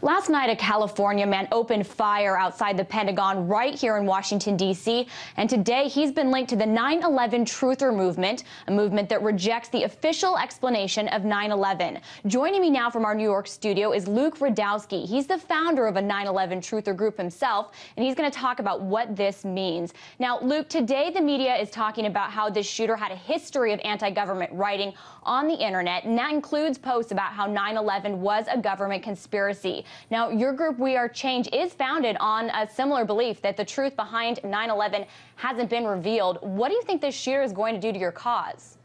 Last night, a California man opened fire outside the Pentagon right here in Washington, D.C., and today he's been linked to the 9/11 Truther Movement, a movement that rejects the official explanation of 9/11. Joining me now from our New York studio is Luke Rudkowski. He's the founder of a 9/11 Truther group himself, and he's going to talk about what this means. Now, Luke, today the media is talking about how this shooter had a history of anti-government writing on the internet, and that includes posts about how 9/11 was a government conspiracy. Now, your group, We Are Change, is founded on a similar belief that the truth behind 9/11 hasn't been revealed. What do you think this shooter is going to do to your cause?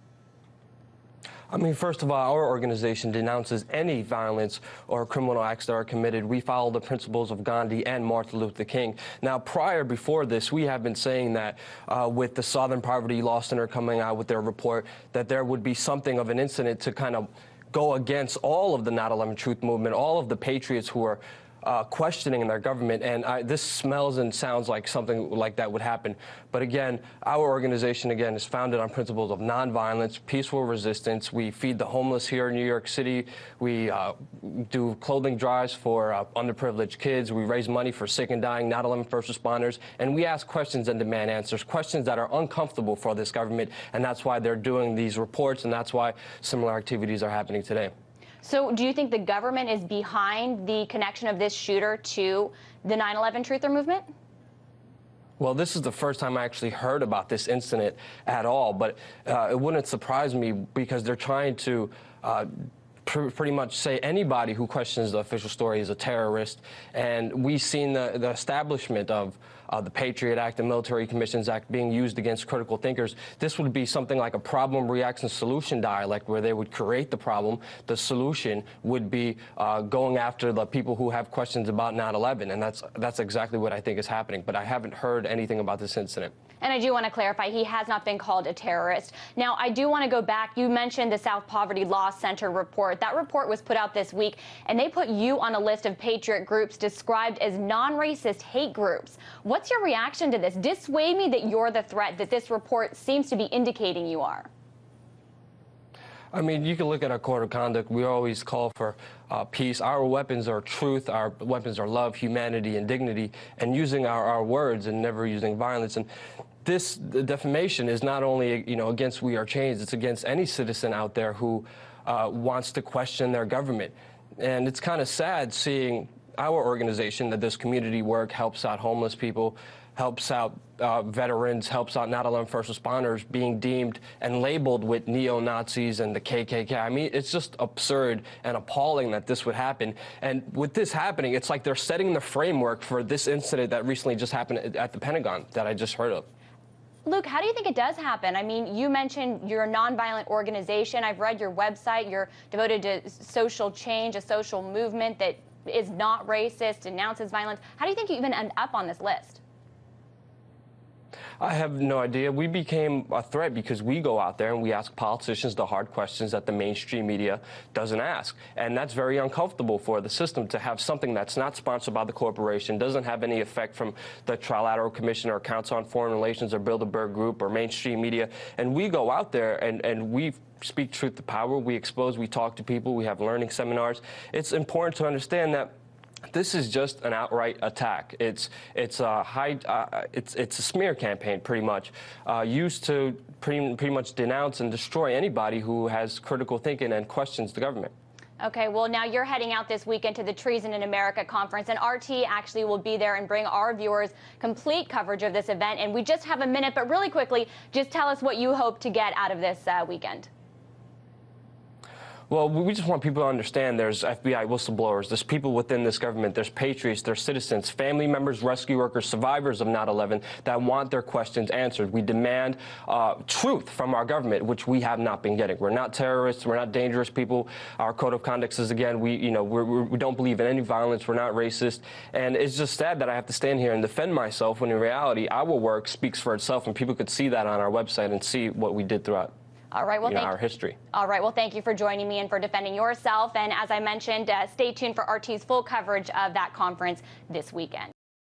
I mean, first of all, our organization denounces any violence or criminal acts that are committed. We follow the principles of Gandhi and Martin Luther King. Now, before this, we have been saying that with the Southern Poverty Law Center coming out with their report, that there would be something of an incident to kind of go against all of the 9/11 Truth movement, all of the patriots who are questioning their government, and this smells and sounds like something like that would happen. But again, our organization, again, is founded on principles of nonviolence, peaceful resistance. We feed the homeless here in New York City. We do clothing drives for underprivileged kids. We raise money for sick and dying 9/11 first responders, and we ask questions and demand answers, questions that are uncomfortable for this government, and that's why they're doing these reports, and that's why similar activities are happening today. So do you think the government is behind the connection of this shooter to the 9/11 Truther movement? Well, this is the first time I actually heard about this incident at all, but it wouldn't surprise me because they're trying to pretty much say anybody who questions the official story is a terrorist. And we've seen the establishment of the Patriot Act and Military Commissions Act being used against critical thinkers. This would be something like a problem, reaction, solution dialect where they would create the problem. The solution would be going after the people who have questions about 9/11, and that's exactly what I think is happening. But I haven't heard anything about this incident. And I do want to clarify, he has not been called a terrorist. Now, I do want to go back. You mentioned the South Poverty Law Center report. That report was put out this week, and they put you on a list of patriot groups described as non-racist hate groups. What's your reaction to this? Dissuade me that you're the threat that this report seems to be indicating you are. I mean, you can look at our code of conduct. We always call for peace. Our weapons are truth. Our weapons are love, humanity, and dignity, and using our words and never using violence. And this defamation is not only, against We Are Change. It's against any citizen out there who wants to question their government. And it's kind of sad seeing our organization that does community work, helps out homeless people, helps out veterans, helps out 9/11 first responders being deemed and labeled with neo-Nazis and the KKK. I mean, it's just absurd and appalling that this would happen. And with this happening, it's like they're setting the framework for this incident that recently just happened at the Pentagon that I just heard of. Luke, how do you think it does happen? I mean, you mentioned you're a nonviolent organization. I've read your website. You're devoted to social change, a social movement that is not racist, denounces violence. How do you think you even end up on this list? I have no idea. We became a threat because we go out there and we ask politicians the hard questions that the mainstream media doesn't ask. And that's very uncomfortable for the system to have something that's not sponsored by the corporation, doesn't have any effect from the Trilateral Commission or Council on Foreign Relations or Bilderberg Group or mainstream media. And we go out there and we speak truth to power. We expose, we talk to people, we have learning seminars. It's important to understand that this is just an outright attack. It's a smear campaign, pretty much, used to pretty much denounce and destroy anybody who has critical thinking and questions the government. Okay, well, now you're heading out this weekend to the Treason in America conference, and RT actually will be there and bring our viewers complete coverage of this event. And we just have a minute, but really quickly, just tell us what you hope to get out of this weekend. Well, we just want people to understand there's FBI whistleblowers, there's people within this government, there's patriots, there's citizens, family members, rescue workers, survivors of 9/11 that want their questions answered. We demand truth from our government, which we have not been getting. We're not terrorists. We're not dangerous people. Our code of conduct says, again, we don't believe in any violence. We're not racist. And it's just sad that I have to stand here and defend myself when in reality, our work speaks for itself, and people could see that on our website and see what we did throughout. All right, well, our history. All right, well, thank you for joining me and for defending yourself. And as I mentioned, stay tuned for RT's full coverage of that conference this weekend.